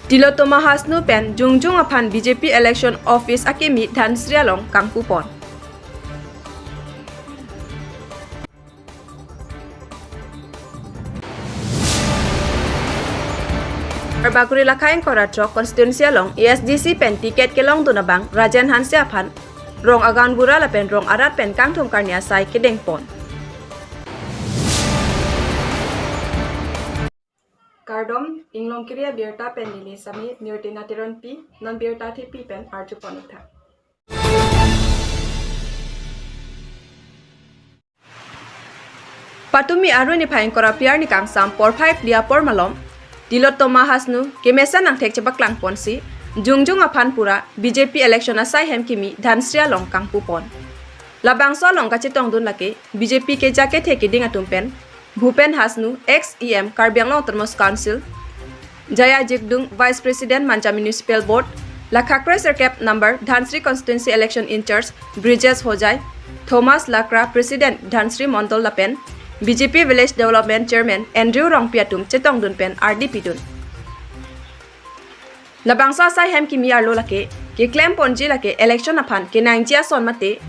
Tilottoma hasnu pen jungjung aphan BJP election office akimi dhansiri long kangpupon. Baguri lakhain koratro constituency long ESDC pen tiket kelong dunabang rajan hanse aphan rong agan bura la pen rong arat pen kangthom karnia sai kedeng pon. Kardom inglong kriya birta pen nili sami nirtina tiron pi non birta thi pi pen arju ponikha. Patumi arni niphai kora piar ni kangsam porphai apor malom Tilottoma hasnu kemesen angthek chepaklang ponsi jungjung aphan pura BJP election asaihem kimi dhansiri long kangpupon labangso long kachetong dun lake BJP keja kethe kiding atum pen bhupen hasnu XEM karbi autonomous council jaya jigdung vice president mancha municipal board lakhakra circap number dhansiri constituency election in charge bridges hojai thomas lakra president dhansiri no.lapen BJP Village Development Chairman Andrew Rong Piatum Chetong Dun Pen RDP Dun labangso asaihem kimi arlo lake ke claim ponji lake election aphan ke nangjia son mate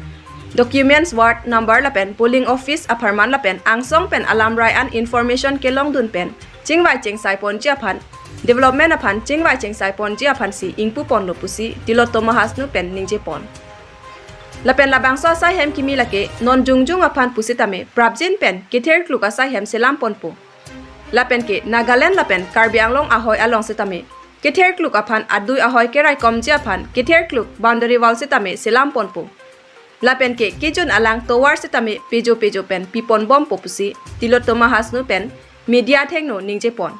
documents ward number lapen polling office aparman lapen angsong pen alam rai an information ke long dun pen chingwai chengsai ponji aphan development aphan chingwai chengsai ponji aphan si ingpupon lopusi Tilottoma hasnu pen ningje pon lapen labangso asaihem kimi lake non jungjung aphan pusitame prabjin pen kether kluk asaihem selam ponpo lapen ke Nagaland lapen karbi ahoy along setame kether kluk aphan adui ahoy kerai komji aphan kether kluk boundary wall setame selam ponpo lapen ke kijun alang towar setame pejo.pejo pen pipon bom.po pusi Tilottoma hasnu pen media thengno ningje pon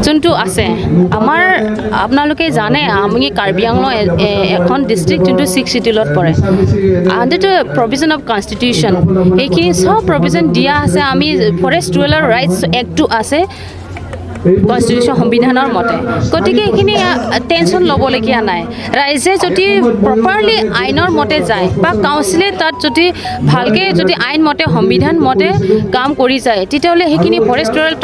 যোনটো আছে আমাৰ আপোনালোকে জানে আমি কাৰ্বি আংলং এখন district যোনটো 6 শিডিউলত পৰে under the provision of constitution এইখিনি সব প্ৰভিজন দিয়া আছে আমি ফৰেষ্ট ৰুৰাল ৰাইটছ এক্টটো আছে কনষ্টিটিউশ্যন সংবিধানৰ মতে গতিকে এইখিনি টেনশ্যন ল'বলগীয়া নাই ৰাইজে যদি প্ৰপাৰলি আইনৰ মতে যায় বা কাউন্সিলে তাত যদি ভালকৈ যদি আইন মতে সংবিধান মতে কাম কৰি যায় তেতিয়াহ'লে সেইখিনি ফৰেষ্ট ৰুৰাল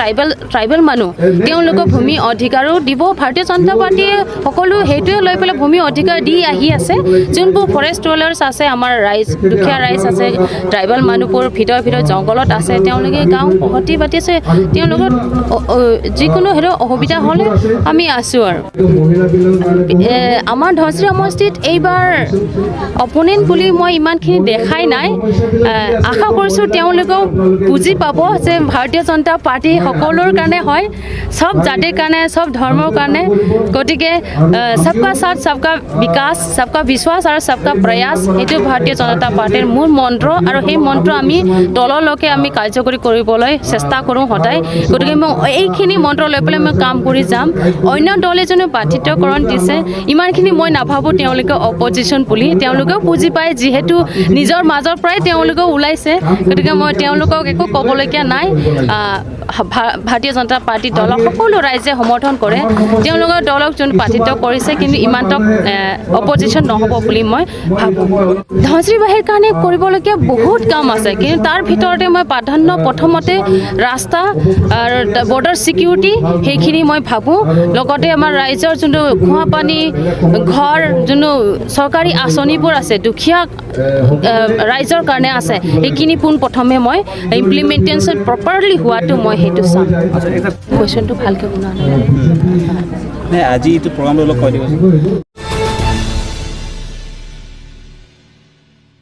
ট্ৰাইবেল মানুহ তেওঁলোকক ভূমি অধিকাৰো দিব ভাৰতীয় জনতা পাৰ্টীয়ে সকলো সেইটোৱে লৈ পেলাই ভূমি অধিকাৰ দি আহি আছে যোনবোৰ ফৰেষ্ট ৰুৰালাৰ্ছ আছে আমাৰ ৰাইজ দুখীয়া ৰাইজ আছে ট্ৰাইবেল মানুহবোৰ ভিতৰ জংঘলত আছে তেওঁলোকে গাঁও পহতি পাতি আছে তেওঁলোকৰ যিকোনো হেৰ অসুবিধা হ'লে আমি আছোঁ আৰু আমাৰ ধনচিৰি সমষ্টিত এইবাৰ অপনেণ্ট বুলি মই ইমানখিনি দেখাই নাই আশা কৰিছোঁ তেওঁলোকেও বুজি পাব যে ভাৰতীয় জনতা পাৰ্টী সকলোৰ কাৰণে হয় সব জাতিৰ কাৰণে সব ধৰ্মৰ কাৰণে গতিকে সবকা সাথ সবকা বিকাশ সবকা বিশ্বাস আৰু সবকা প্ৰয়াস এইটো ভাৰতীয় জনতা পাৰ্টীৰ মূল মন্ত্ৰ আৰু সেই মন্ত্ৰ আমি তললৈকে আমি কাৰ্যকৰী কৰিবলৈ চেষ্টা কৰোঁ সদায় গতিকে মই এইখিনি মন্ত্ৰ লৈ পেলাই মই কাম কৰি যাম অন্য দলে যোনে প্ৰাৰ্থিত্বকৰণ দিছে ইমানখিনি মই নাভাবোঁ তেওঁলোকে অপজিশ্যন বুলি তেওঁলোকেও বুজি পায় যিহেতু নিজৰ মাজৰ পৰাই তেওঁলোকেও ওলাইছে গতিকে মই তেওঁলোকক একো ক'বলগীয়া নাই ভাৰতীয় জনতা পাৰ্টী দলক সকলো ৰাইজে সমৰ্থন কৰে তেওঁলোকৰ দলক যোন প্ৰাৰ্থিত্ব কৰিছে কিন্তু ইমানতক অপজিশ্যন নহ'ব বুলি মই ভাবোঁ ধনচিৰিবাসীৰ কাৰণে কৰিবলগীয়া বহুত কাম আছে কিন্তু তাৰ ভিতৰতে মই প্ৰাধান্য প্ৰথমতে ৰাস্তা আৰু বৰ্ডাৰ ছিকিউৰিটি সেইখিনি মই ভাবোঁ লগতে আমাৰ ৰাইজৰ যোনটো খোৱা পানী ঘৰ যোনটো চৰকাৰী আঁচনিবোৰ আছে দুখীয়া ৰাইজৰ কাৰণে আছে সেইখিনি পোনপ্ৰথমে মই ইমপ্লিমেণ্টেশ্যন প্ৰপাৰলি হোৱাটো মই সেইটো চাম কুৱেশ্যনটো ভালকৈ শুনা নাই আজি এইটো প্ৰগ্ৰামটো অলপ কৈ দিবচোন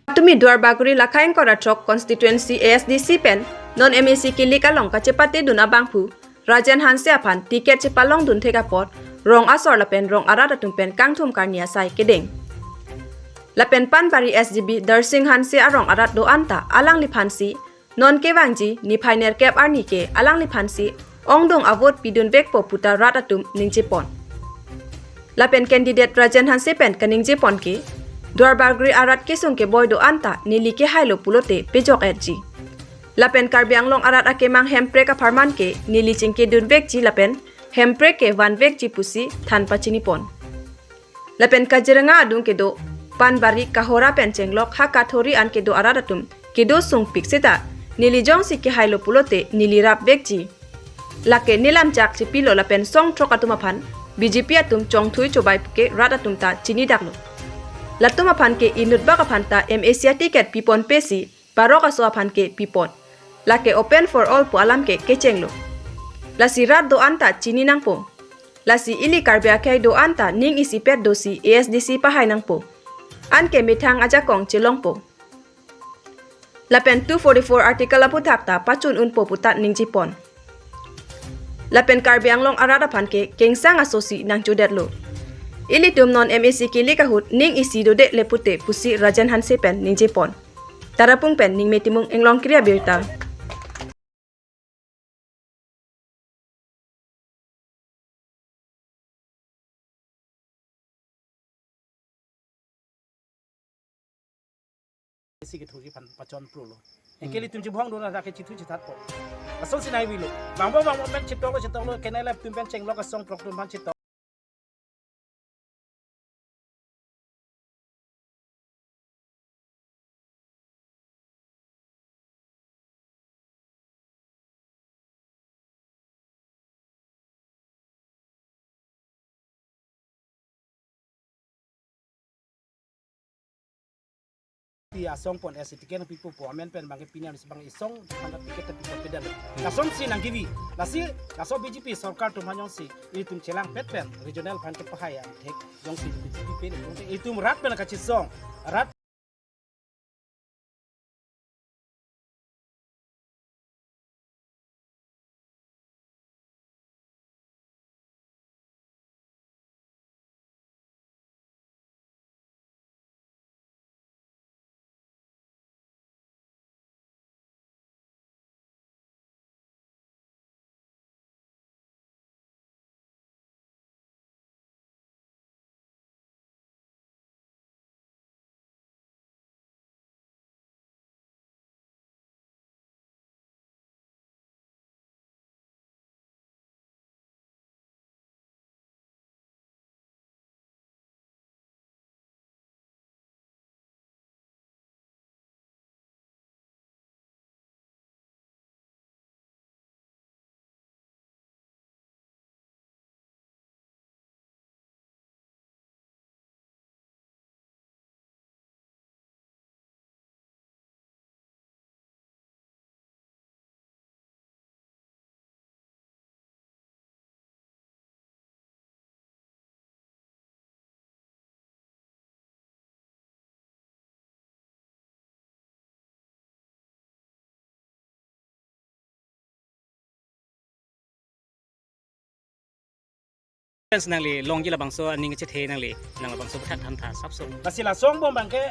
Patumi duar baguri lakhain koratro constituency ASDC pen non MAC kilika long kachepate duna bangpu rajan hanse aphan tiket chepalong dun theka pot rong asor lapen rong arata tumpen kangthum karnia sai kedeng lapen panbari SGB darsing hanse arong arat do anta alang liphansi non kewangji niphai nerkep arni ke alang liphansi ongdong avot pidun bekpo puta ratatum ningjepon lapen candidate rajan hanse pen kaningje pon ke duar bagri arat kesung ke boy do anta nili ke hailo pulote pejo.pejo lapen karbi anglong arat ake mang hemprek a farman ke nili chingke dun vek ji lapen hemprek ke van vek ji pusi than pachini pon lapen kajiranga adung ke do panbari kahora pencenglok ha kathori an ke do aratatum ke do sung pikseta nili jong si ke hailo pulote nili rap vek ji lake nilam jak chi pilo lapen song trok atum aphan BJP atum chong thui chobai ke rat atum ta chini daklo latum aphan ke inut bak aphan ta MAC ticket pipon pesi barok aso aphan ke pipon lake open for all pu alam ke kechenglo lasi rat do anta chini nangpo lasi ili karbi akai do anta ning isi pet dosi ASDC pahai nangpo an ke mithang ajakong chilongpo lapen 244 article aputhak ta pachun unpo putat ningjipon lapen karbi anglong arada phan ke kengsang asosi nang chudetlo ili tum non MAC kili kahut ning isi do de lepute pusi rajan hanse pen ningjipon tarapung pen ning metimung englong kriya birta si ke thuri pan pachon pro lo ekeli tum jibhong do ra ke chithu chithat po asol sinai wi lo bang ben chitong lo kenai lap tum ben cheng lo ka song prok tum ban chitong pia song pon as tiket pipo po amen pen bang pinya bang isong panda tiket pipo pedal la som si nang givi la si la so BJP sarkar tum hanyong si itum chelang pet pen regional pan ke pahai angthek jong si BJP pen itum rat pen ka chisong rat nang le long ji labangso aning kethe nang le nang labangso phatak tham tha sapso la si la song bom bang ke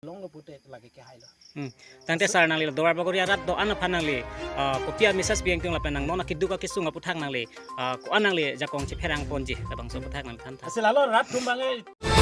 long lo pute lagi ke hai lo tangte sar nang le dowar bagori arat do an phan nang le kopia message biang tung lapen nang nona kidu ka kisung aputhak nang le ko anang le jakong che pherang ponji labangso phatak nang tham tha si la lo rat tum bang